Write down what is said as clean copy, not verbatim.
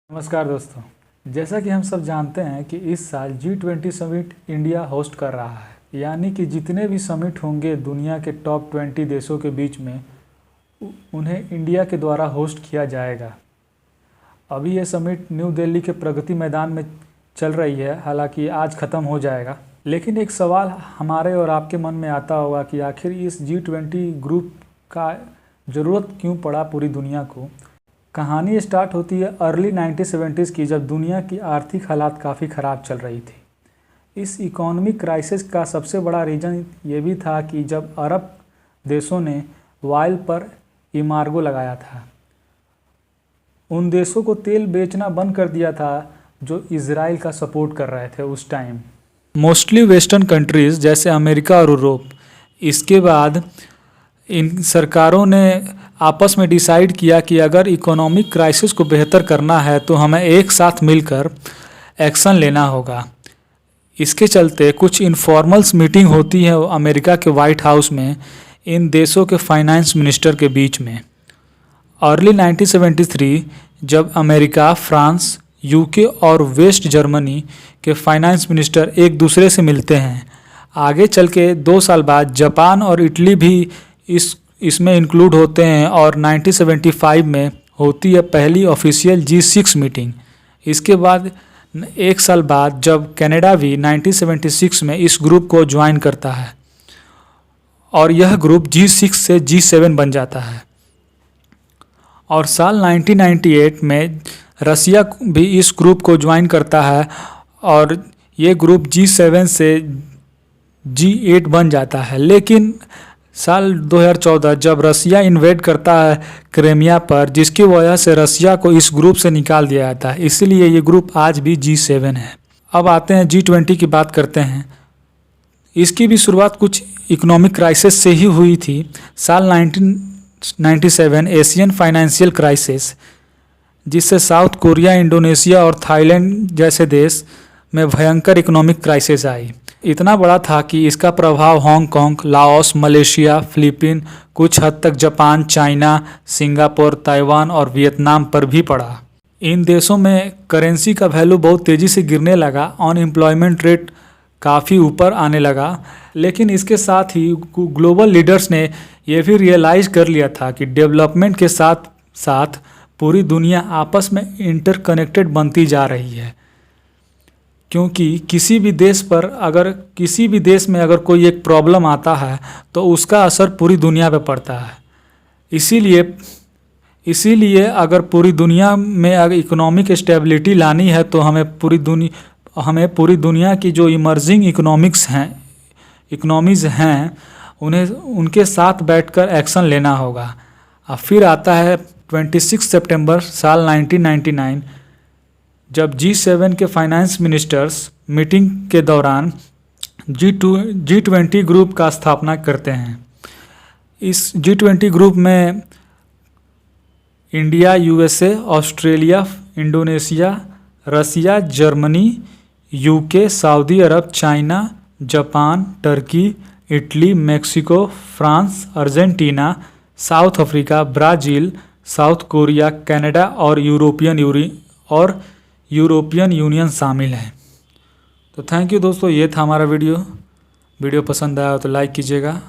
नमस्कार दोस्तों, जैसा कि हम सब जानते हैं कि इस साल G20 समिट इंडिया होस्ट कर रहा है। यानी कि जितने भी समिट होंगे दुनिया के टॉप 20 देशों के बीच में उन्हें इंडिया के द्वारा होस्ट किया जाएगा। अभी ये समिट न्यू दिल्ली के प्रगति मैदान में चल रही है, हालांकि आज ख़त्म हो जाएगा। लेकिन एक सवाल हमारे और आपके मन में आता होगा कि आखिर इस G20 ग्रुप का ज़रूरत क्यों पड़ा पूरी दुनिया को। कहानी स्टार्ट होती है अर्ली 1970s की, जब दुनिया की आर्थिक हालात काफ़ी ख़राब चल रही थी। इस इकोनॉमिक क्राइसिस का सबसे बड़ा रीज़न ये भी था कि जब अरब देशों ने ऑयल पर एम्बार्गो लगाया था, उन देशों को तेल बेचना बंद कर दिया था जो इजराइल का सपोर्ट कर रहे थे उस टाइम, मोस्टली वेस्टर्न कंट्रीज़ जैसे अमेरिका और यूरोप। इसके बाद इन सरकारों ने आपस में डिसाइड किया कि अगर इकोनॉमिक क्राइसिस को बेहतर करना है तो हमें एक साथ मिलकर एक्शन लेना होगा। इसके चलते कुछ इनफॉर्मल्स मीटिंग होती है अमेरिका के वाइट हाउस में इन देशों के फाइनेंस मिनिस्टर के बीच में। अर्ली 1973 जब अमेरिका, फ्रांस, यूके और वेस्ट जर्मनी के फाइनेंस मिनिस्टर एक दूसरे से मिलते हैं। आगे चल के 2 साल बाद जापान और इटली भी इसमें इंक्लूड होते हैं और 1975 में होती है पहली ऑफिशियल G6 मीटिंग। इसके बाद 1 साल बाद जब कनाडा भी 1976 में इस ग्रुप को ज्वाइन करता है और यह ग्रुप G6 से G7 बन जाता है। और साल 1998 में रसिया भी इस ग्रुप को ज्वाइन करता है और ये ग्रुप G7 से G8 बन जाता है। लेकिन साल 2014 जब रसिया इन्वेड करता है क्रीमिया पर, जिसकी वजह से रसिया को इस ग्रुप से निकाल दिया जाता है, इसलिए ये ग्रुप आज भी G7 है। अब आते हैं G20 की बात करते हैं। इसकी भी शुरुआत कुछ इकोनॉमिक क्राइसिस से ही हुई थी। साल 1997 एशियन फाइनेंशियल क्राइसिस, जिससे साउथ कोरिया, इंडोनेशिया और थाईलैंड जैसे देश में भयंकर इकोनॉमिक क्राइसिस आई। इतना बड़ा था कि इसका प्रभाव हांगकांग, लाओस, मलेशिया, फिलीपीन, कुछ हद तक जापान, चाइना, सिंगापुर, ताइवान और वियतनाम पर भी पड़ा। इन देशों में करेंसी का वैल्यू बहुत तेज़ी से गिरने लगा, अनएम्प्लॉयमेंट रेट काफ़ी ऊपर आने लगा। लेकिन इसके साथ ही ग्लोबल लीडर्स ने यह भी रियलाइज़ कर लिया था कि डेवलपमेंट के साथ साथ पूरी दुनिया आपस में इंटरकनेक्टेड बनती जा रही है, क्योंकि किसी भी देश में अगर कोई एक प्रॉब्लम आता है तो उसका असर पूरी दुनिया पे पड़ता है। इसीलिए अगर पूरी दुनिया में अगर इकोनॉमिक स्टेबिलिटी लानी है तो हमें पूरी दुनिया की जो इमर्जिंग इकोनॉमीज़ हैं उनके साथ बैठकर एक्शन लेना होगा। अब फिर आता है 26 सितंबर साल 1999 जब G7 के फाइनेंस मिनिस्टर्स मीटिंग के दौरान G20 ग्रुप का स्थापना करते हैं। इस G20 ग्रुप में India, USA, Australia, Indonesia, Russia, Germany, UK, Saudi Arab, China, Japan, Turkey, Italy, Mexico, France, Argentina, South Africa, Brazil, South Korea, Canada और यूरोपियन यूनियन शामिल हैं। तो थैंक यू दोस्तों, ये था हमारा वीडियो पसंद आया तो लाइक कीजिएगा।